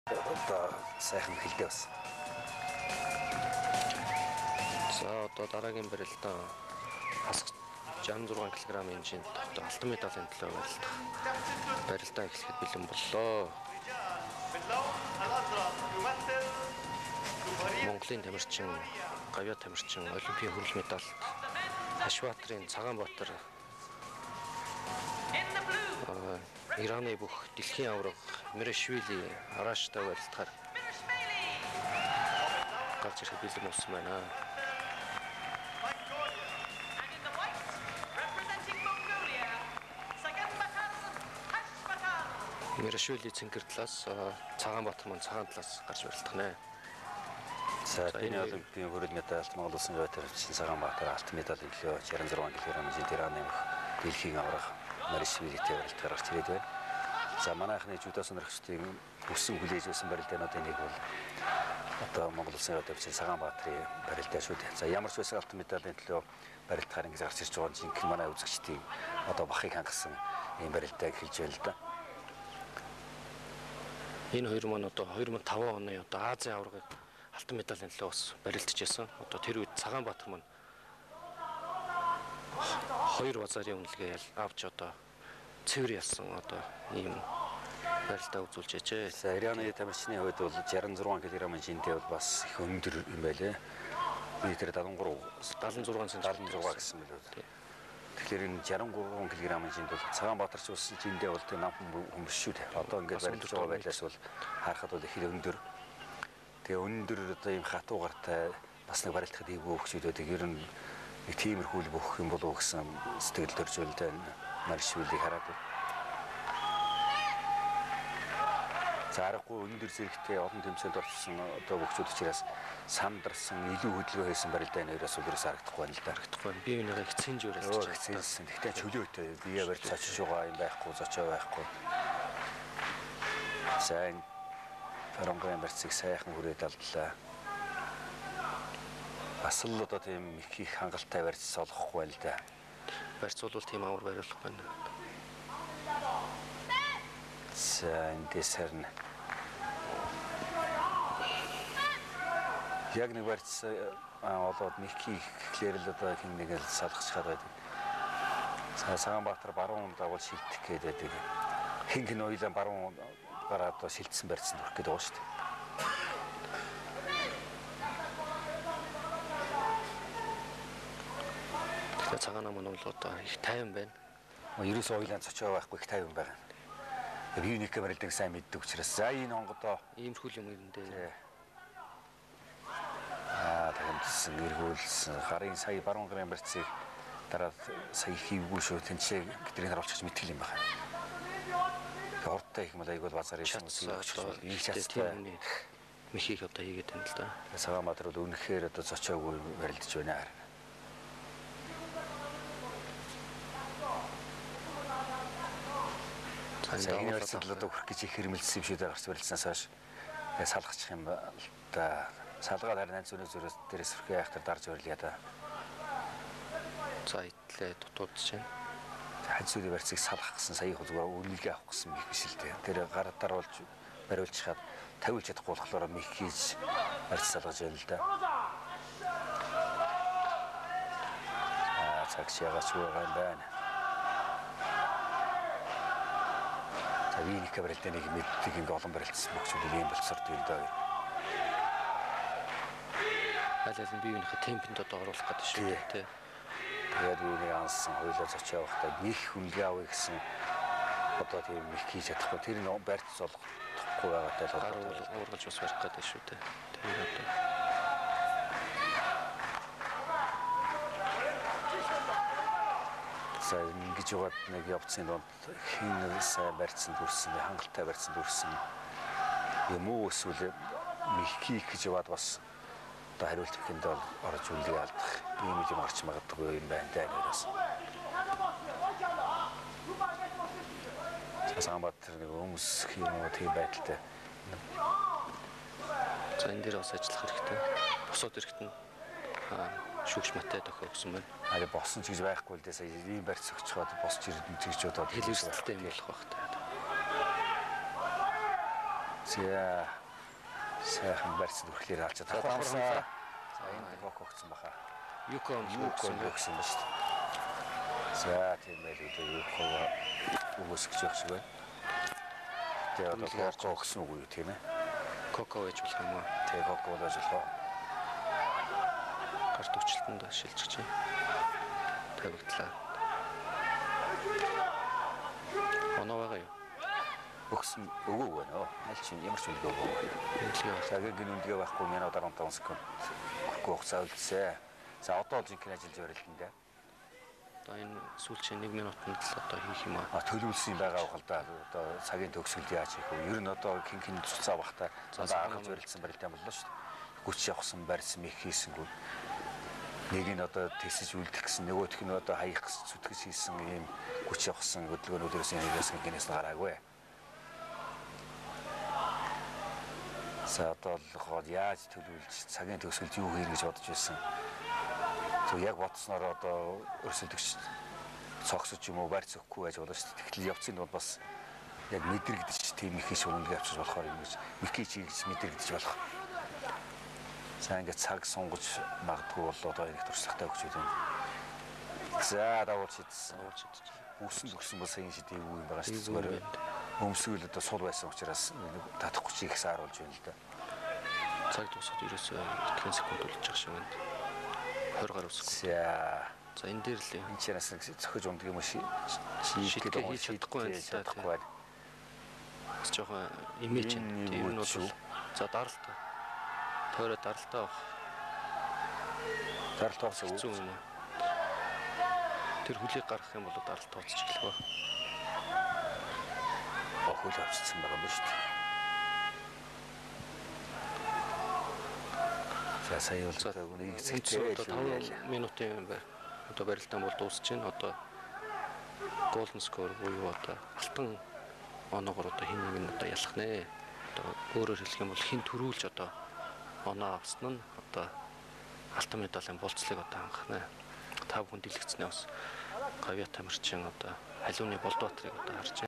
Одоо сайхан хэлдэг бас. За одоо дараагийн барилдаа хасах 66 кг-ийн хэмжээнд одоо алтан медалийн төлөө барилдаа эхлэхэд бэлэн боллоо. Монголын тамирчин, гавьяа тамирчин олимпийн хөрөл медаль Хашбаатарын Цагаанбаатар Ираны бүх дэлхийн аварга Мирашвили Араштай барилдахаар гарч ирэх бэлэн болсон байна. Мирашвили цэнгэр талаас Цагаанбаатар маань цагаан талаас гарч барилдах нэ. За энэ олимпийн хөрөл медальт Монгол улсын гавьяа тамирчин Цагаанбаатар алтан медалийн төлөө 66 кг-ийн Ираны бүх дэлхийн аварга Мирашвилитэй барилдахаар гарч ирээд байна. За манайхны жүдо сонирхчдын өссөн хүлээж авсан барилдаануудын нэг бол одоо Монгол улсын гавьяа тамирчин Цагаанбаатарын барилдаа шүү дээ. За ямар ч байсан алтан медалийн төлөө барилдахаар ингэж гарч ирж байгаа жинхэнэ манай үзэгчдийн одоо бахыг хангасан ийм барилдааг хэлж байна л да. Энэ хоёр маань одоо 2005 оны одоо Азийн аваргыг алтан медалийн төлөө бас барилдаж байсан. Одоо тэр үед Цагаанбаатар маань 2 базарын үнэлгээ авч одоо цэвэр ялсан одоо ийм барилдаа үзүүлж ажээ. За Ираны тамирчны хувьд бол 66 кг-ийн жинтэй бол бас их өндөр юм байлээ. Метр 76 гэсэн мэлээ. Тэгэхээр энэ 63 кг-ийн жинд бол Цагаанбаатарч ус жиндээ бол тэг нам хүмүүс шүү дээ. Одоо ингээд барилдаж байгаа байлаас бол харахад бол их өндөр. Тэгээ өндөр одоо ийм хатуу гартай бас нэг барилдахад ийгүү хөвчүүд байдаг. Ер нь нэг тиймэрхүү л бөхөх юм болов уу гэсэн сэтгэл төржүүлдэг Мирашвилийг хараад. За аргагүй өндөр зэрэгтэй олон тэмцээнд орсон одоо бөхчүүд учраас сандарсан илүү хөдөлгөөн хийсэн барилдааны хоёроос үлрээс харагдахгүй байна л да. Харагдахгүй. Би энийгээ хэцэнж өрөөлж хэцэнсэн. Тэгтээ чөлөөтэй бие барьж очиж байгаа юм байхгүй, зочоо байхгүй. Сайн Фаронгын барьцыг сайхан хүрээд алдлаа. Бас л одоо тийм их хангалттай барьц олохгүй байна л да. Барьцуулбал тийм авар бариулах байна. За эндээс харна. Яг нэг барьц олоод Микки ихлээр л одоо хин нэг л салгачаад байдаг. Цагаанбаатар баруун дагуул шилдэх гээд байдаг. Хин ойлон баруун гараад одоо шилдсэн барьцанд хүрэх гээд байгаа шүү дээ. Тэгэхээр цагаан маань бол одоо их тайван байна. Ерөөсөө ойлон цочоо байхгүй их тайван байна. Би нэг барилдыг сайн мэддэг учраас за энэ онгодоо иймэрхүү юм юм дээ. Тэгэмсэн эргүүлсэн гарын сая баруун гарын барьцыг дараа сая хийвгүй шүү тэнцээ гэдрийг харуулчих мэтгэл юм байна. Хорттой их мал айгуул базар ирсэн их чацтай михийг одоо хийгээд байна л да. Цагаанбаатар бол үнэхээр одоо зочоогүй барилдаж байна. Энэ барьцад л одоо хүрх гэж их хэрмэлсэн юм шүү дээ гарч барилдсанаас хойш салгачих юм да. Салгаад харин анц өнөөс дээрээс хүрхээ айхтар дарж барилъя да. За итлээ дутуудж байна. Ханцны барьцыг салгах гэсэн сая зүгээр үнэлгээ авах гэсэн мих биш л дээ. Тэр гар даруулж бариулж хаад тавилж чадахгүй болохоор мих хийж барьц салгаж байна л да. Цагш ягач байгаа юм байна. За виник барилдааныг мэддэг ингээ олон барилдсан бөхчүүд ийм болцордог юм даа. Аль нь биеийнхээ темпэнд одоо оруулах гэдэг шүү дээ. Тэгээд үүнийг ансан хойлоо зочоо явахдаа нэг хүнгээ авъя гэсэн одоо тийм их хийж чадахгүй. Тэр нь барьц олохгүй байгаатай л уургалж бас барих гэдэг шүү дээ. Тэр одоо за ингэж яваад нэг явцын донд хин сайн барьцсан дүрсэн, хангалттай барьцсан дүрсэн юм уу эсвэл михкийг гэж яваад бас хариулт өгөнд бол орж үлдээ алдах ийм юм орч магадгүй юм байна даа нэрээс. Цагаанбаатар нэг өмсөх юм уу тийм байдалтай. За энэ дээр бас ажиллах хэрэгтэй. Босоод ирэхэд нь шүүгч матай тохио өгсөн байна. Аа босон ч гэж байхгүй л дээ сая ийм барьц өгчхөөд босч ирдэн тэгж удаад хэлэрсэлтэй юм болох байх таа. За сайхан барьсан үрхлээр хаалж давхар хамсаа. За энд гок өгсөн баха. Юко Юко өгсөн ба шүү дээ. За тийм байл үү Юко өгөөсгөж явах шиг байна. Тэгээ одоо гок өгсөн үгүй юу тийм ээ. Коко гэж болох юм аа. Тэгээ гок болж болох. Гарт өвчлөлтөнд шилжиж чинь. Тавигдлаа. Оноо байгаа юу? Өгсөн өгөөг байна оо. Аль чинь ямар ч үлгөө өгөө. Цагийн гинүндгээ байхгүй минут 15 секунд хүрхгүй хугацаа үлдсэн. За одоо жинхэнэ ажиллаж барилдан дээ. Одоо энэ сүүлчийн 1 минутанд л одоо хийх юм аа. Төлөвлөсөн байгаа хэл да. Одоо цагийн төгсгөл яаж хийх вэ? Ер нь одоо хин цуцаа бахта анхаарч барилдсан барилдаан боллоо шүү дээ. Гүч явахсан барьсан их хийсэнгүү. Нэг нь одоо тэсэж үлдэх гэсэн нөгөөх нь одоо хаях гэж зүтгэж хийсэн ийм гүч явахсан хөдөлгөөнүүдээс нэгээс гинээс гараагүй. За одоо л яаж төлөвлөж цагийн төгсгөлд юу хийх гэж бодож байсан. Тэг яг бодсноор одоо өрсөлдөгч цогсож юм уу барьц өгөхгүй байж болно шүү дээ. Тэгтэл явцын бол бас яг мэдрэгдэж тийм их шугамд авчиж болохоор юм гэж микий чи гэж мэдрэгдэж болох. За ингээд цаг сунгаж магадгүй бол одоо их туршлагатай өгч байна. За давуулж идсэн. Үсэн төгсөн бас энэ шидээ юу юм байгаа шүү дээ. Өмсгөл одоо сул байсан учраас татахгүй чи их сааруулж байна л да. Цаг дуусаад ерөөсөө 1 секунд үлдчих шиг байна. 20 гаруй секунд. За энэ дээр л энэ чанаас зөхөж ундаг юм шиг шийдгээ хийж чадахгүй байна. Бас жоохон имиж тийм нь бол за даралтай. Тойроо даралтай баг. Даралтай бас зүүн юм. Тэр хөлийг гаргах юм бол даралтай уцчих л ба. Хөл авчихсан байгаа юм шүү дээ. За сая бол нэг хэсэгтэй 5 минутын одоо барилдаан бол дуусч байна. Одоо golden score буюу одоо алтан оноогоор одоо хин нэг нь одоо ялах нэ. Одоо өөрөөр хэлэх юм бол хин төрүүлж одоо оноо авсан нь одоо алтан медалийн болцлыг одоо хангах нэ. 5 хүн дэлгэцнээ бас Гавья Тамирчин одоо халууны Болдбаатрыг одоо харж